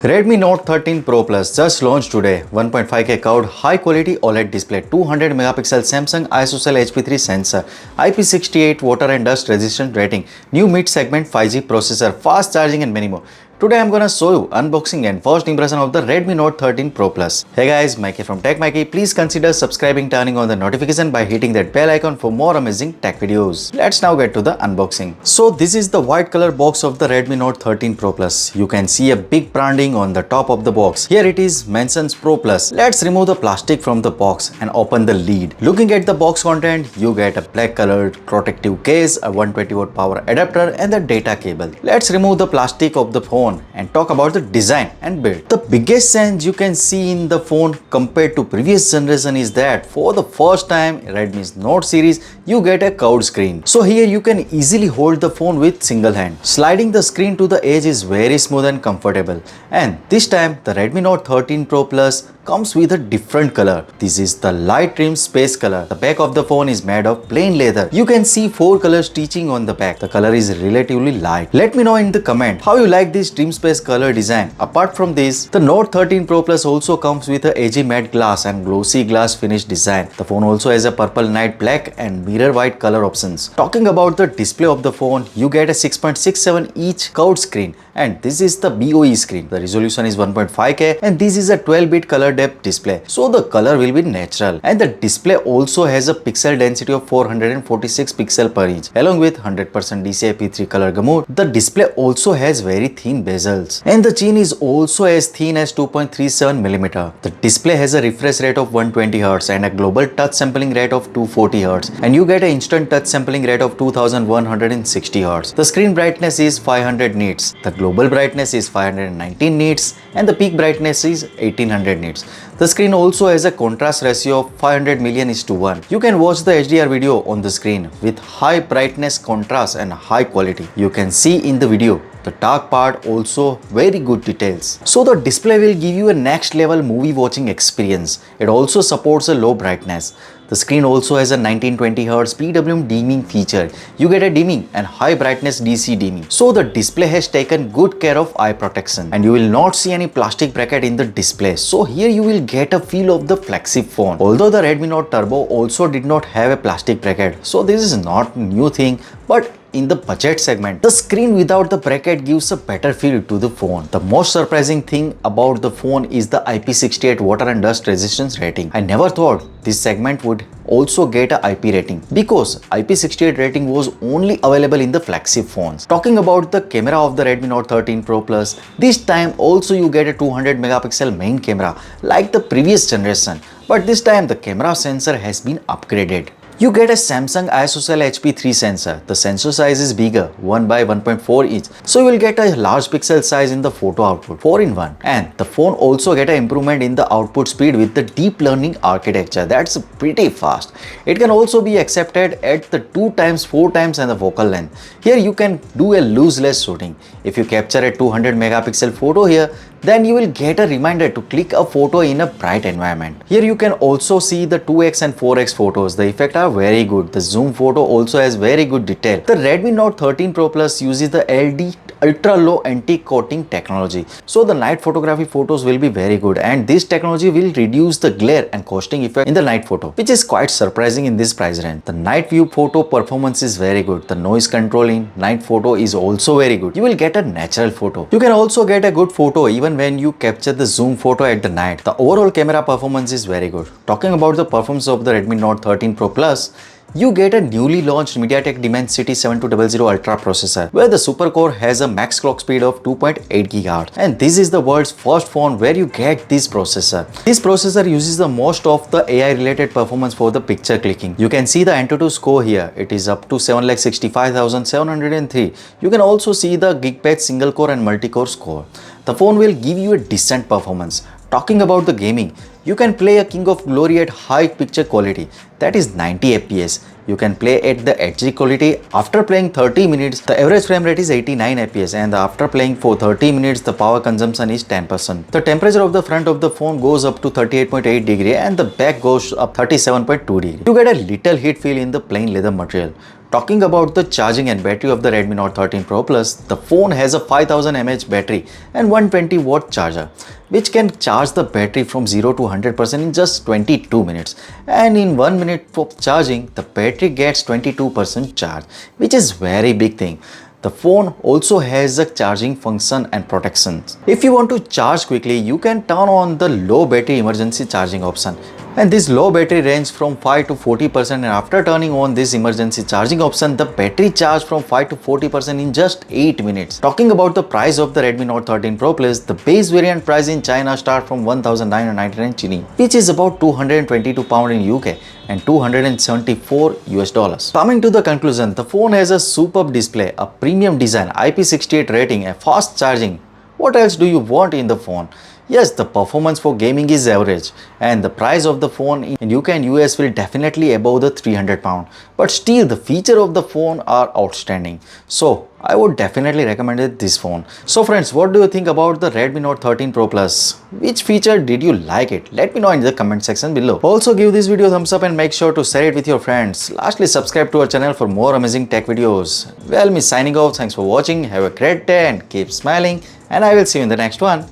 Redmi Note 13 Pro Plus just launched today. 1.5K curved high quality OLED display, 200 megapixel Samsung ISOCELL HP3 sensor, IP68 water and dust resistant rating, new mid segment 5G processor, fast charging and many more. Today I'm gonna show you unboxing and first impression of the Redmi Note 13 Pro Plus. Hey guys, Maiky from techmaiky. Please consider subscribing, turning on the notification by hitting that bell icon for more amazing tech videos. Let's now get to the unboxing. So this is the white color box of the Redmi Note 13 Pro Plus. You can see a big branding on the top of the box. Here it is mentions Pro Plus. Let's remove the plastic from the box and open the lid. Looking at the box content, you get a black colored protective case, a 120-watt power adapter and the data cable. Let's remove the plastic of the phone and talk about the design and build. The biggest change you can see in the phone compared to previous generation is that for the first time Redmi's Note series you get a curved screen. So here you can easily hold the phone with single hand. Sliding the screen to the edge is very smooth and comfortable. And this time the Redmi Note 13 Pro Plus comes with a different color. This is the light trim space color. The back of the phone is made of plain leather. You can see 4 color stitching on the back. The color is relatively light. Let me know in the comment how you like this trim space color design. Apart from this, the Note 13 Pro Plus also comes with a edgy matte glass and glossy glass finish design. The phone also has a purple night black and mirror white color options. Talking about the display of the phone, you get a 6.67 inch curved screen and this is the BOE screen. The resolution is 1.5K and this is a 12-bit color depth display. So the color will be natural and the display also has a pixel density of 446 pixel per inch along with 100% DCI-P3 color gamut. The display also has very thin bezels and the chin is also as thin as 2.37mm. The display has a refresh rate of 120Hz and a global touch sampling rate of 240Hz and you get an instant touch sampling rate of 2160Hz. The screen brightness is 500 nits. The global brightness is 519 nits and the peak brightness is 1800 nits. The screen also has a contrast ratio of 500 million:1. You can watch the HDR video on the screen with high brightness contrast and high quality. You can see in the video the dark part also very good details. So the display will give you a next level movie watching experience. It also supports a low brightness. The screen also has a 1920Hz PWM dimming feature. You get a dimming and high brightness DC dimming. So the display has taken good care of eye protection and you will not see any plastic bracket in the display. So here you will get a feel of the flagship phone. Although the Redmi Note Turbo also did not have a plastic bracket. So this is not a new thing, but in the budget segment, the screen without the bracket gives a better feel to the phone. The most surprising thing about the phone is the IP68 water and dust resistance rating. I never thought this segment would also get a IP rating because IP68 rating was only available in the flagship phones. Talking about the camera of the Redmi Note 13 Pro Plus, this time also you get a 200 megapixel main camera like the previous generation, but this time the camera sensor has been upgraded. You get a Samsung ISOCELL HP3 sensor. The sensor size is bigger, 1 by 1.4 inch. So you will get a large pixel size in the photo output, 4-in-1. And the phone also get an improvement in the output speed with the deep learning architecture. That's pretty fast. It can also be accepted at the 2x, 4x and the focal length. Here you can do a lose-less shooting. If you capture a 200 megapixel photo here, then you will get a reminder to click a photo in a bright environment. Here you can also see the 2x and 4x photos. The effects are very good. The zoom photo also has very good detail. The Redmi Note 13 Pro Plus uses the LD ultra low anti-coating technology. So the night photography photos will be very good and this technology will reduce the glare and coasting effect in the night photo, which is quite surprising in this price range. The night view photo performance is very good. The noise control in night photo is also very good. You will get a natural photo. You can also get a good photo even when you capture the zoom photo at the night. The overall camera performance is very good. Talking about the performance of the Redmi Note 13 Pro Plus, you get a newly launched MediaTek Dimensity 7200 Ultra processor where the super core has a max clock speed of 2.8 GHz and this is the world's first phone where you get this processor. This processor uses the most of the AI related performance for the picture clicking. You can see the Antutu score here. It is up to 7,65,703. You can also see the Geekbench single core and multi-core score. The phone will give you a decent performance. Talking about the gaming, you can play a King of Glory at high picture quality. that is 90 fps. You can play at the HD quality after playing 30 minutes. The average frame rate is 89 fps, and after playing for 30 minutes the power consumption is 10%. The temperature of the front of the phone goes up to 38.8 degree and the back goes up 37.2 degree. You get a little heat feel in the plain leather material. Talking about the charging and battery of the Redmi Note 13 Pro Plus, the phone has a 5000 mAh battery and 120 watt charger, which can charge the battery from 0 to 100% in just 22 minutes. And in 1 minute of charging, the battery gets 22% charge, which is very big thing. The phone also has a charging function and protection. If you want to charge quickly, you can turn on the low battery emergency charging option. And this low battery range from 5 to 40%, and after turning on this emergency charging option, the battery charge from 5 to 40% in just 8 minutes. Talking about the price of the Redmi Note 13 Pro Plus, the base variant price in China start from 1999 Chini, which is about £222 in UK and $274 US. Coming to the conclusion, the phone has a superb display, a premium design, IP68 rating, a fast charging. What else do you want in the phone? Yes, the performance for gaming is average, and the price of the phone in UK and US will definitely above the £300, but still the feature of the phone are outstanding. So I would definitely recommend this phone. So friends, what do you think about the Redmi Note 13 Pro Plus? Which feature did you like it? Let me know in the comment section below. Also give this video a thumbs up and make sure to share it with your friends. Lastly, subscribe to our channel for more amazing tech videos. Well, me signing off. Thanks for watching. Have a great day and keep smiling, and I will see you in the next one.